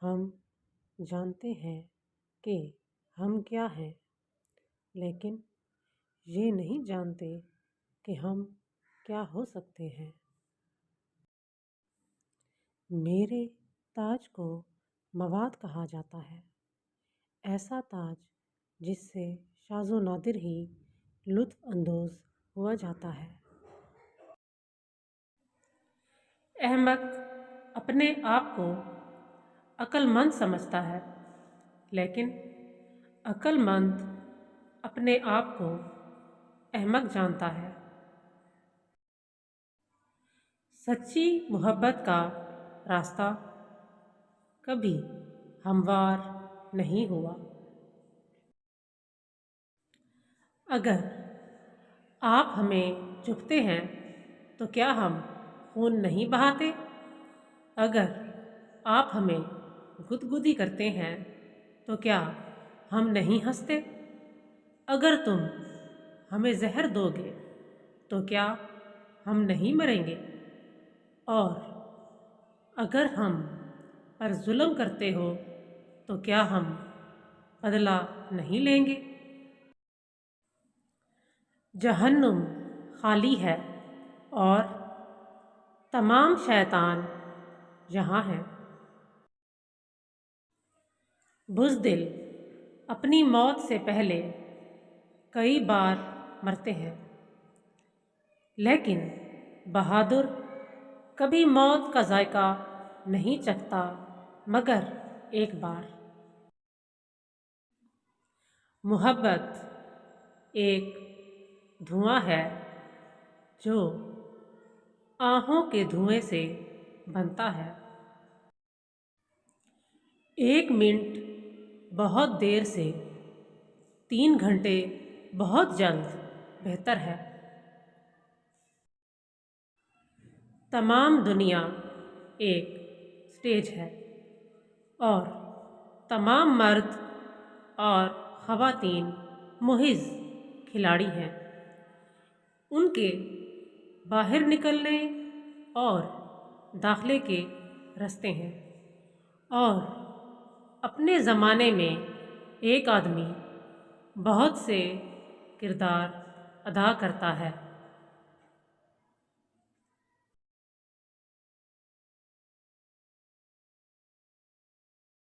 ہم جانتے ہیں کہ ہم کیا ہیں، لیکن یہ نہیں جانتے کہ ہم کیا ہو سکتے ہیں۔ میرے تاج کو مواد کہا جاتا ہے، ایسا تاج جس سے شاذ و نادر ہی لطف اندوز ہوا جاتا ہے۔ احمق اپنے آپ کو عقل مند سمجھتا ہے، لیکن عقل مند اپنے آپ کو احمق جانتا ہے۔ سچی محبت کا راستہ کبھی ہموار نہیں ہوا۔ اگر آپ ہمیں چبھتے ہیں تو کیا ہم خون نہیں بہاتے؟ اگر آپ ہمیں گدگدی کرتے ہیں تو کیا ہم نہیں ہنستے؟ اگر تم ہمیں زہر دو گے تو کیا ہم نہیں مریں گے؟ اور اگر ہم پر ظلم کرتے ہو تو کیا ہم بدلہ نہیں لیں گے؟ جہنم خالی ہے اور تمام شیطان یہاں ہیں۔ بزدل اپنی موت سے پہلے کئی بار مرتے ہیں، لیکن بہادر کبھی موت کا ذائقہ نہیں چکھتا مگر ایک بار۔ محبت ایک دھواں ہے جو آہوں کے دھوئیں سے بنتا ہے۔ 1 منٹ بہت دیر سے 3 گھنٹے بہت جلد بہتر ہے۔ تمام دنیا ایک سٹیج ہے اور تمام مرد اور خواتین محض کھلاڑی ہیں۔ ان کے باہر نکلنے اور داخلے کے راستے ہیں، اور اپنے زمانے میں ایک آدمی بہت سے کردار ادا کرتا ہے۔